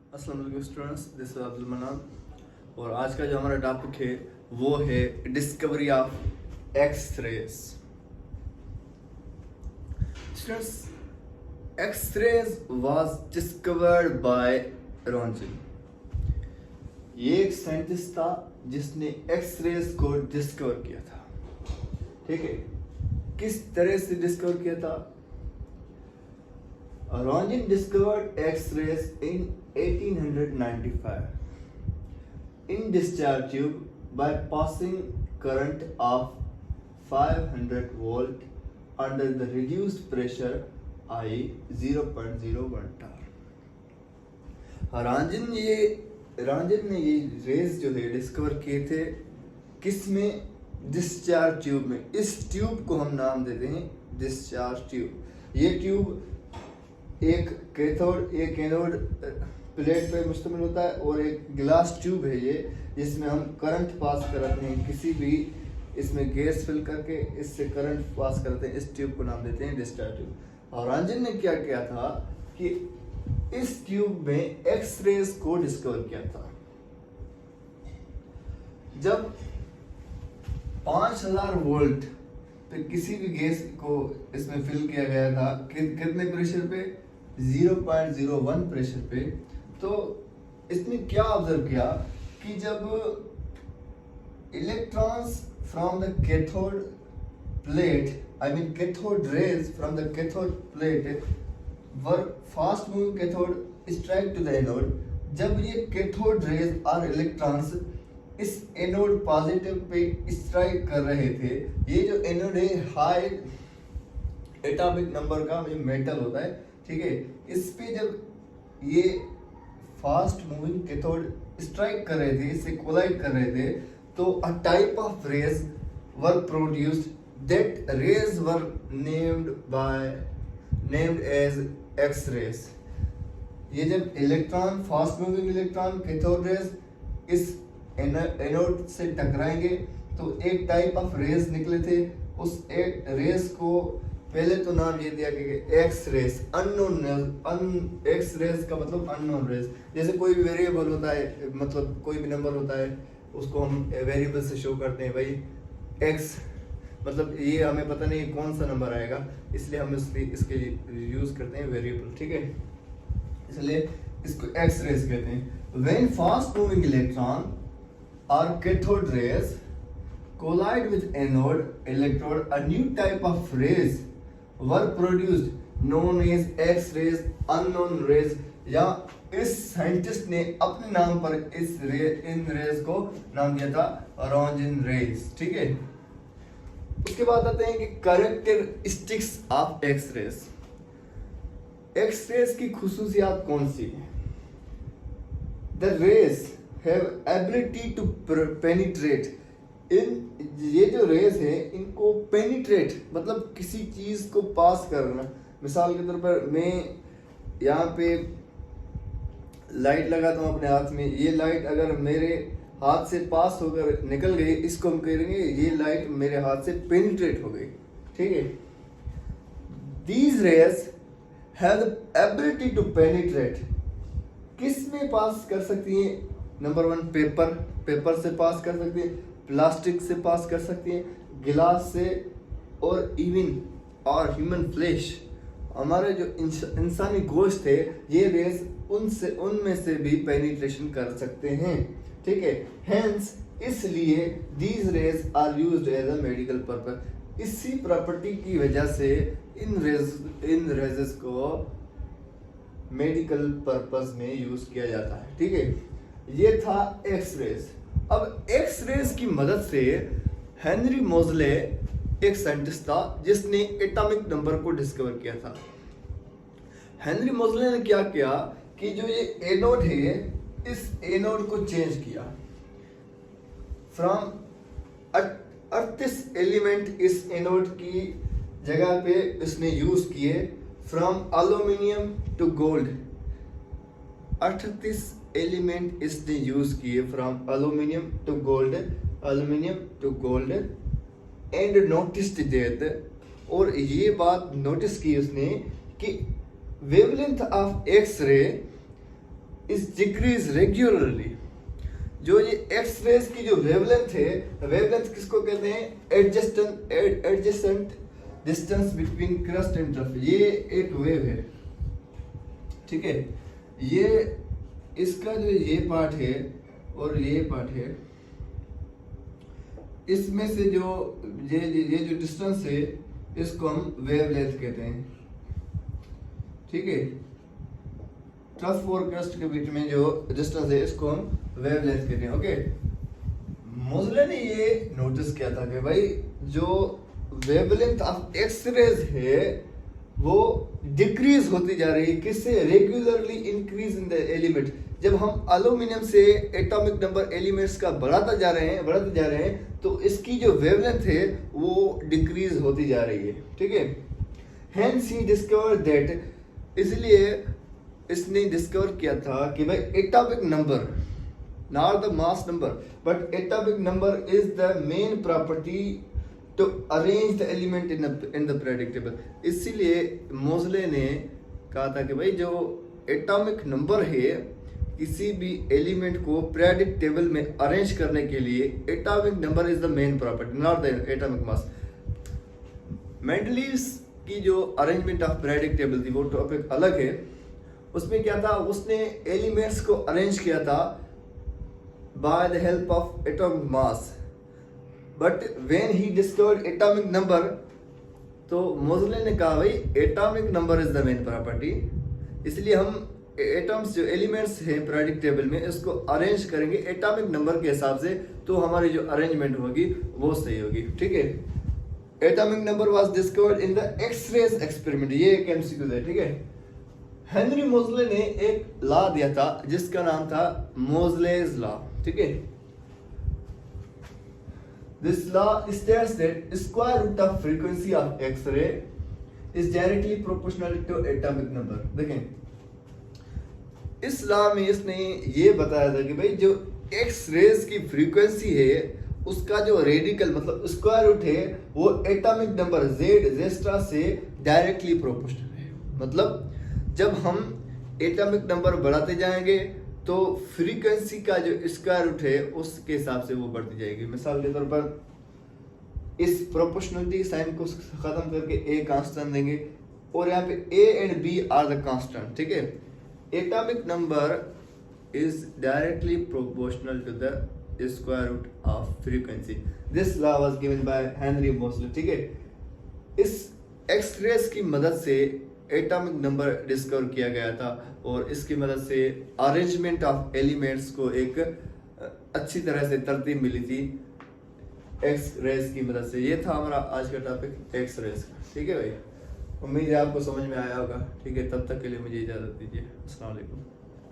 अस्सलाम वालेकुम students, this is Abdul मनान और आज का जो हमारा टॉपिक है वो है discovery of X rays. Students, X rays was discovered by Roentgen. ये एक साइंटिस्ट था जिसने एक्स रेज को डिस्कवर किया था। ठीक है, किस तरह से डिस्कवर किया था? Röntgen discovered X-rays in 1895 in discharge tube by passing current of 500 volt under the reduced pressure I 0.01 tar। रॉन्जन ने ये रेज जो है डिस्कवर किए थे किस में? डिस्चार्ज ट्यूब में। इस ट्यूब को हम नाम देते हैं डिस्चार्ज ट्यूब। ये ट्यूब एक कैथोड एक एनोड प्लेट पे मुश्तमिल होता है और एक ग्लास ट्यूब है ये, जिसमें हम करंट पास करते हैं। किसी भी इसमें गैस फिल करके इससे करंट पास करते हैं। इस ट्यूब को नाम देते हैं डिस्चार्ज ट्यूब। और रॉन्जन ने क्या किया था कि इस ट्यूब में एक्स रेज को डिस्कवर किया था। जब 5000 वोल्ट पे किसी भी गैस को इसमें फिल किया गया था, कितने प्रेशर पे? 0.01 प्रेशर पे। तो इसने क्या ऑब्जर्व किया कि जब electrons from the cathode plate, I mean cathode rays from the cathode plate were fast moving cathode strike to the anode, जब ये कैथोड रेज और इलेक्ट्रॉन्स इस एनोड पॉजिटिव पे स्ट्राइक कर रहे थे, ये जो एनोड है हाई एटॉमिक नंबर का मेटल होता है, ठीक है। इस पे जब ये फास्ट मूविंग कैथोड स्ट्राइक कर रहे थे, इससे कोलाइड कर रहे थे, तो a type of rays were produced. That rays were named as X rays. ये जब electron, fast moving electron cathode rays इस एनोड से टकराएंगे तो एक टाइप ऑफ रेज निकले थे। उस एक रेज को पहले तो नाम ये दिया गया X rays, unknown. X rays का मतलब अननोन रेज। जैसे कोई भी वेरिएबल होता है, मतलब कोई भी नंबर होता है, उसको हम वेरिएबल से शो करते हैं। भाई एक्स मतलब ये हमें पता नहीं कौन सा नंबर आएगा, इसलिए हम इसके यूज करते हैं वेरिएबल, ठीक है। इसलिए इसको एक्स रेज कहते हैं। When fast moving electron or cathode rays collide with anode electrode, a new type of rays were produced known as X rays, unknown rays। या इस साइंटिस्ट ने अपने नाम पर इन रेज को नाम दिया था रॉन्जिन रेज, ठीक है। उसके बाद आते हैं कि characteristics of X rays. X rays की खुसूसियात कौन सी है? The rays have ability to penetrate। ये जो रेज है इनको पेनिट्रेट मतलब किसी चीज को पास करना। मिसाल के तौर पर मैं यहाँ पे लाइट लगाता हूँ अपने हाथ में, ये लाइट अगर मेरे हाथ से पास होकर निकल गई, इसको हम कहेंगे ये लाइट मेरे हाथ से पेनिट्रेट हो गई, ठीक है। These rays have the ability to penetrate। किस में पास कर सकती हैं? नंबर 1 पेपर से पास कर सकती है, प्लास्टिक से पास कर सकती है, गिलास से, और इवन और ह्यूमन फ्लैश, हमारे जो इंसानी गोश्त है, ये रेस उनमें से भी पेनिट्रेशन कर सकते हैं, ठीक है। हेंस इसलिए these rays are used as a medical purpose. इसी प्रॉपर्टी की वजह से इन रेजेस को मेडिकल पर्पस में यूज किया जाता है, ठीक है। ये था एक्स रेज। अब एक्स रेज की मदद से हेनरी मोज़ले एक साइंटिस्ट था जिसने एटॉमिक नंबर को डिस्कवर किया था। हेनरी मोज़ले ने क्या किया कि जो ये एनोड है, इस एनोड को चेंज किया फ्रॉम 38 एलिमेंट। इस एनोड की जगह पे इसने यूज किए from aluminium to gold. 38 element इसने यूज किए from aluminium to gold and noticed that, और ये बात नोटिस की उसने कि wavelength of X ray is decrease regularly. जो ये एक्स रेज की जो वेवलेंथ है, वेवलेंथ किसको कहते हैं? Adjacent distance between crust and trough. ये एक वेव है, ठीक है। ये इसका जो ये पार्ट है और ये पार्ट है, इसमें से जो ये जो डिस्टेंस है इसको हम वेवलेंथ कहते हैं, ठीक है। ट्रफ और क्रस्ट के बीच में जो डिस्टेंस है इसको हम वेवलेंथ कहते हैं, ओके। मोज़ले ने ये नोटिस किया था कि भाई जो वेवलेंथ ऑफ एक्स रेज है वो डिक्रीज होती जा रही है। किससे? Regularly increase in the element. जब हम एल्यूमिनियम से एटॉमिक नंबर एलिमेंट्स का बढ़ाते जा रहे हैं तो इसकी जो वेवलेंथ है वो डिक्रीज होती जा रही है, ठीक है। हेंस ही डिस्कवर दैट, इसलिए इसने डिस्कवर किया था कि भाई atomic number, not the mass number but atomic number is the main property to arrange the element in the predictable. इसीलिए मोज़ले ने कहा था कि भाई जो एटॉमिक नंबर है किसी भी एलिमेंट को प्रेडिक्टेबल में अरेंज करने के लिए atomic number is the main property, not the atomic mass. Mendeleev's की जो अरेंजमेंट ऑफ प्रेडिक्टेबल थी वो टॉपिक अलग है। उसमें क्या था? उसने एलिमेंट्स को अरेंज किया था by the help of atomic mass, but when he discovered atomic number तो मोज़ले ने कहा भाई atomic number is the main property, इसलिए हम एटम्स जो एलिमेंट्स हैं प्रेडिक्टेबल में इसको अरेंज करेंगे एटॉमिक नंबर के हिसाब से, तो हमारी जो अरेंजमेंट होगी वो सही होगी, ठीक है। Atomic number was discovered in the X-rays experiment, ये एक एमसीक्यू है, ठीक है। हेनरी मोज़ले ने एक लॉ दिया था जिसका नाम था मोज़लेज लॉ, ठीक है। This law states that square root of frequency of X-ray is directly proportional to atomic number। देखें, इस लॉ में इसने ये बताया था कि भाई जो एक्स रेज की फ्रीक्वेंसी है उसका जो रेडिकल मतलब स्क्वायर रूट है वो एटॉमिक नंबर जेस्ट्रा से डायरेक्टली प्रोपोर्शनल है। मतलब जब हम एटॉमिक नंबर बढ़ाते जाएंगे तो फ्रीक्वेंसी का जो स्क्वायर रूट है उसके हिसाब से वो बढ़ती जाएगी। मिसाल के तौर पर इस प्रोपोर्शनलिटी साइन को खत्म करके ए कांस्टेंट देंगे और यहाँ पे A and B are the constant, ठीक है। Atomic number is directly proportional to the square root of frequency. This law was given by Henry Moseley, ठीक है। इस एक्स रेज की मदद से एटॉमिक नंबर डिस्कवर किया गया था और इसकी मदद से अरेंजमेंट ऑफ एलिमेंट्स को एक अच्छी तरह से तरतीब मिली थी एक्स रेज की मदद से। ये था हमारा आज का टॉपिक एक्स रेज का, ठीक है भाई। उम्मीद है आपको समझ में आया होगा, ठीक है। तब तक के लिए मुझे इजाज़त दीजिए। अस्सलाम वालेकुम।